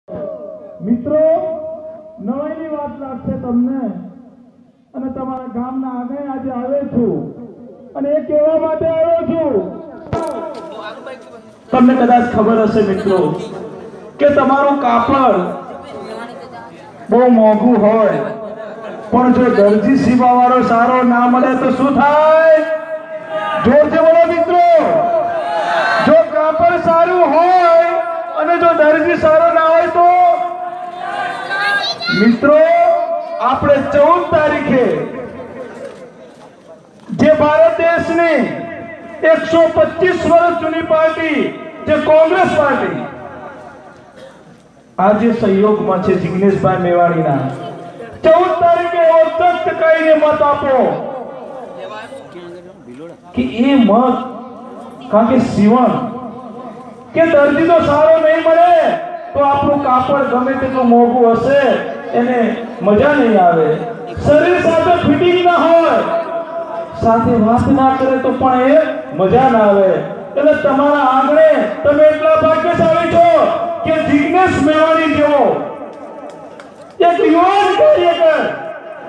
મિત્રો નવાઈની વાત લાગશે તમને અને તમારા ગામના આગળ આજે આવ્યો છું અને એ કહેવા માટે આવ્યો છું તમને કદાચ ખબર હશે મિત્રો કે તમારું કાપડ બહુ મોંઘું હોય પણ જો દરજી સીવાવાળો સારો ના મળે તો શું થાય? જોરથી બોલો મિત્રો, જો કાપડ સારું હોય અને જો દરજી સારો ના હોય તો મિત્રો આપણે 14 તારીખે જે ભારત દેશની 125 વર્ષ જૂની પાર્ટી જે કોંગ્રેસ પાર્ટી આજે સહયોગમાં છે જિગ્નેશભાઈ મેવાણીના 14 તારીખે ઓળખ કહીને મત આપો કે એ મત કારણ કે સીવણ કે દર્દી તો સારો નહીં મળે તો આપણું કાપડ ગમે તેટલું મોંઘું હશે એને મજા નહીં આવે, શરીર સાથે ફિટિંગ ના હોય, સાથે વાત ના કરે તો પણ એ મજા ના આવે. એટલે તમારા આંગણે તમે એટલા ભાગ્યશાળી છો કે જિગ્નેશ મેવાણી જેવો એક યુવાન કાર્યકર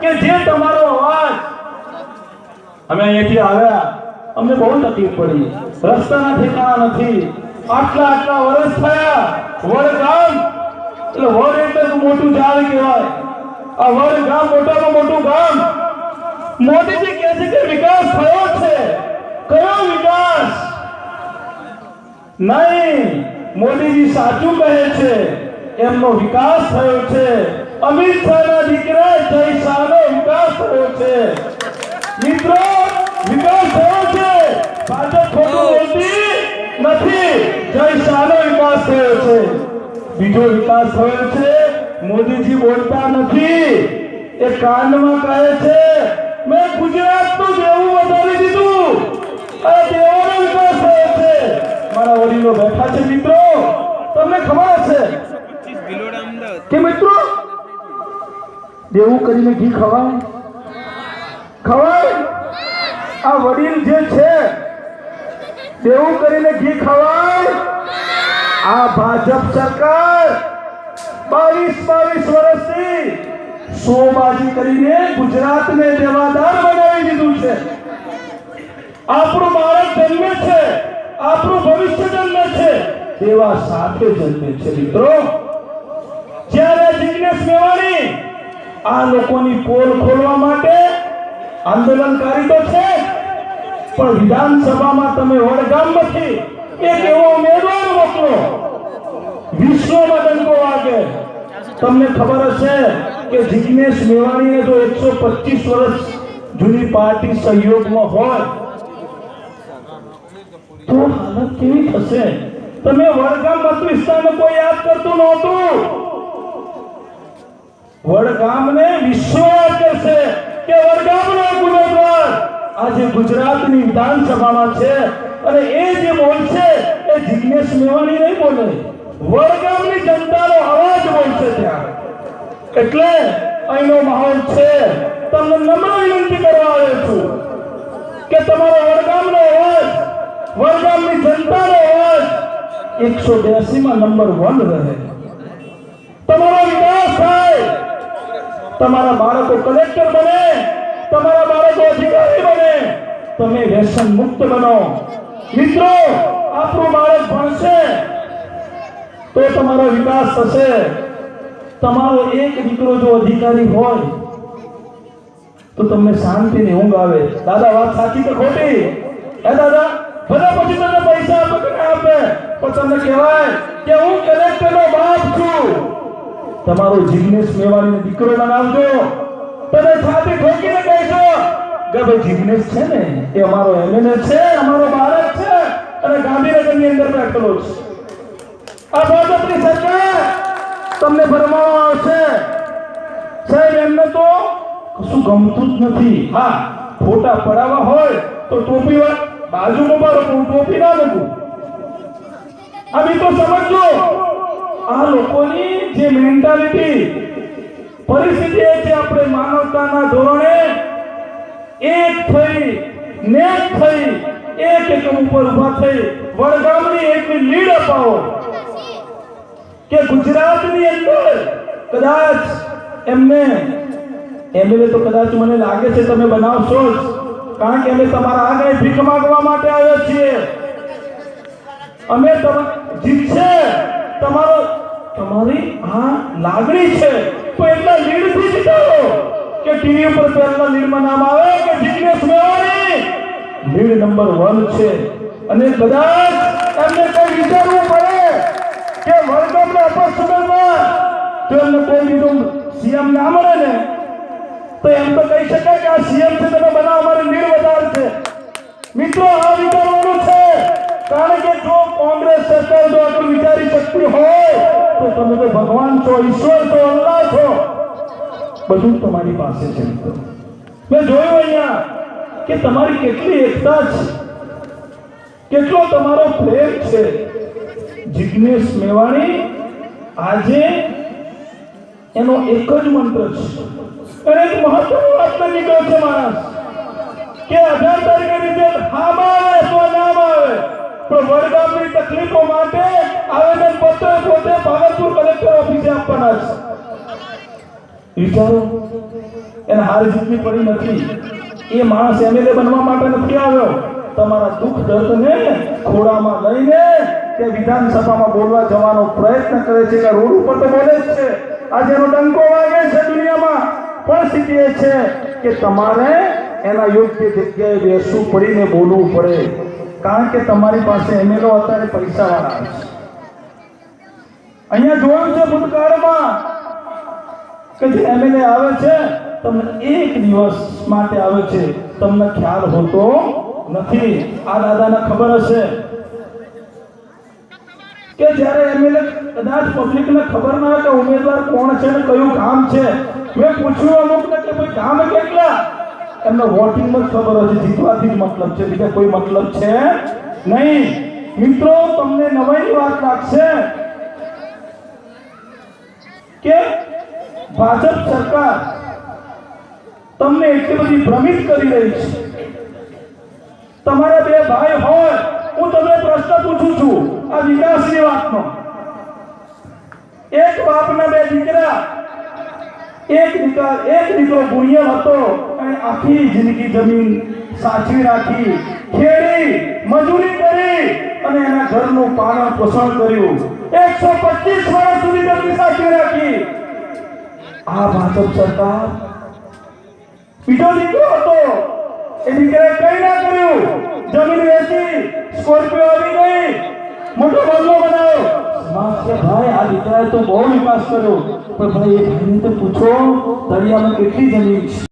કે જે તમારો અવાજ અમે અહીંયાથી આવ્યા અમને બહુ તકલીફ પડી, રસ્તાના ઠેકાણા નથી, આટલા વર્ષ થયા. વડગામ એટલે વડ એટલે મોટું ઝાડ કહેવાય. આ વડગામ મોટામાં મોટું ગામ. મોદીજી કહે છે કે વિકાસ થયો છે. કયો વિકાસ? નહીં, મોદીજી સાચું કહે છે એમનો વિકાસ થયો છે. અમિત શાહના દીકરા જય શાહનો વિકાસ થયો છે. મિત્રો વિકાસ થયો છે, ભાજપ ખોટું બોલતી નથી. જય શાહનો વિકાસ થયો છે. બીજો વિકાસ થયો છે, મોદીજી બોલતા નથી, એ કાંડમાં કહે છે મેં ગુજરાતનું દેવું વધારી દીધું. આ દેવાનો વિકાસ થયો છે. મારા વડીલો બેઠા છે મિત્રો, તમને ખબર હશે કે મિત્રો દેવું કરીને ઘી ખવાય? આ વડીલ જે છે દેવું કરીને ઘી ખવાય? આ ભાજપ સરકાર 22 વર્ષથી શોબાજી કરીને ગુજરાતને દેવાદાર બનાવી દીધું છે. આપણું બાળક જન્મે છે, આપણું ભવિષ્ય જન્મે છે, દેવા સાથે જન્મે છે. મિત્રો જ્યારે જિગ્નેશ મેવાણી આ લોકોની પોલ ખોલવા માટે આંદોલનકારી તો છે પણ વિધાનસભામાં તમે વડગામમાંથી એક એવો ઉમેદવાર મોકલો વિશ્વમાં ડંકો વાગે. તમને ખબર હશે કે જિગ્નેશ મેવાણીએ જો 125 વર્ષ જૂની પાર્ટી સહયોગમાં હોય તો હાલત કેવી થશે? તમે વડગામ મત વિસ્તારને કોઈ યાદ કરતું નહોતું. વડગામને વિશ્વ યાદ કરશે કે વડગામનો ઉમેદવાર આજે ગુજરાતની વિધાનસભામાં છે અને એ જે બોલશે એ જિગ્નેશ મેવાણી નહીં બોલે, વડગામની જનતાનો અવાજ બોલશે ત્યાં. એટલે અહીંનો માહોલ છે. તમને નમ્ર વિનંતી કરવા આવ્યો છું કે તમારો વડગામનો અવાજ, વડગામની જનતાનો અવાજ 182 માં નંબર 1 રહે. તમારો વિકાસ થાય, તમારા બાળકો કલેક્ટર બને, તમારા બાળકો અધિકારી બને, તમે વ્યસન મુક્ત બનો. મિત્રો આપણું બાળક ભણશે તો તમારો વિકાસ થશે. તમારો એક દીકરો જો અધિકારી હોય તો તમને શાંતિની ઊંઘ આવે. દાદા વાત સાચી કે ખોટી? હે દાદા? ભલે પછી તમને પૈસા આપે કે ના આપે પણ તમને કહેવાય કે હું કલેક્ટરનો બાપ છું. તમારો જિગ્નેશ મેવાણીનો દીકરો બનાવજો, તમે છાતી ઠોકીને કહેશો કે ભાઈ જિગ્નેશ છે ને એ અમારો એમએલએ છે, અમારો બાળક છે અને ગાંધીનગરની અંદર બેઠેલો છે. આ ભાજપની સરકાર તમને ભરમાવા આવશે. સાહેબ એમને તો કશું ગમતું જ નથી. હા, ફોટા પડાવવા હોય તો ટોપી બાજુમાં મારો ટોપી ના મૂકું. આ બી તો સમજો આ લોકોની જે મેન્ટાલિટી પરિસ્થિતિ એ છે. આપણે માનવતાના ધોરણે એક થઈ નેક થઈ એક એકમ ઉપર ઉભા થઈ વડગામની એકની લીડ અપાવો. કે ગુજરાતની અંદર કદાચ એમને એમએલએ તો કદાચ મને લાગે છે તમે બનાવશો જ, કારણ કે અમે તમારા આગળ ભીખ માંગવા માટે આવ્યા છીએ. અમે જીતશે તમારી આ લાગણી છે તો એટલા લીડથી જીતાડો કે ટીવી ઉપર પહેલા લીડમાં નામ આવે કે જિગ્નેશ મેવાણી લીડ નંબર 1 છે. અને કદાચ એમને કઈ વિચારવું પડે કે વડગામના અપર સુગરમાં તો એમને કોઈ બીજું સીએમ ના મળે ને તો એમ તો કહી શકાય કે આ સીએમ છે તમે બનાવો, અમારી લીડ વધારે છે. મિત્રો આ વિચારવાનું છે, કારણ કે જો કોંગ્રેસ સરકાર જો આટલું વિચારી શકતી હોય તો તમે તો ભગવાન છો, ઈશ્વર છો, અલ્લાહ છો, બધું તમારી પાસે છે. મેં જોયું અહીંયા કે તમારી કેટલી એકતા છે, કેટલો તમારો પ્રેમ છે. જિગ્નેશ મેવાણી આજે એનો એક જ મંત્ર છે અને એક મહત્વની વાત નીકળ્યો છે માણસ કે 18 તારીખે રિઝલ્ટ હામ આવે તો નામ આવે, પણ વડગામની તકલીફો માટે આવેદન પત્ર પોતે ભાગલપુર કલેક્ટર ઓફિસે આપવાના છે. વિચારો, એને હાર જીતની પડી નથી. એ માણસ એમએલએ બનવા માટે નથી આવ્યો, તમારા દુઃખ દર્દને ખોળામાં લઈને તે વિધાનસભામાં બોલવા જવાનો પ્રયત્ન કરે છે કે રોડ ઉપર તો બોલે જ છે. આજે એનો ડંકો વાગે છે દુનિયામાં, પણ સ્થિતિ એ છે કે તમારે એના યોગ્ય જગ્યાએ બેસવું પડીને બોલવું પડે, કારણ કે તમારી પાસે એમએલએ અત્યારે પૈસા વાળા છે. અહીંયા જોયું છે ભૂતકાળમાં કે જે એમએલએ આવે છે તમને એક દિવસ માટે આવે છે, તમને ખ્યાલ હોતો નથી. આ દાદાને ખબર હશે કે જ્યારે એમએલએ કદાચ પબ્લિકને ખબર ના હોય કે ઉમેદવાર કોણ છે ને કયું કામ છે, મેં પૂછ્યું અમુકને કે ભાઈ કામ કેટલા, એમને વોટિંગમાં જ ખબર હોય છે, જીતવાથી જ મતલબ છે, બીજા કોઈ મતલબ છે નહીં. મિત્રો તમને નવાઈની વાત લાગશે કે ભાજપ સરકાર તમને એટલી બધી ભ્રમિત કરી રહી છે. તમારા બે ભાઈ હોય, હું તમને પ્રશ્ન પૂછું છું આ વિકાસની વાતનો. એક બાપના બે દીકરા, એક દીકરો ગુણિયલ હતો અને આખી જિંદગી જમીન સાચવી રાખી, ખેડી મજૂરી કરી અને એના ઘરનું પાલન પોષણ કર્યું. 125 વર્ષ સુધી જમીન સાચવી રાખી. આ ભાજપ સરકાર. બીજો દીકરો હતો, એ દીકરાએ કઈ ના કર્યું, જમીન વેચી, સ્કોર્પિયો આવી ગઈ, મોટો બંગલો બનાવ્યો. ભાઈ આ દીકરાએ તો બહુ વિકાસ કર્યો, પણ ભાઈ એ ભાઈને તો પૂછો દરિયામાં કેટલી જમીન છે.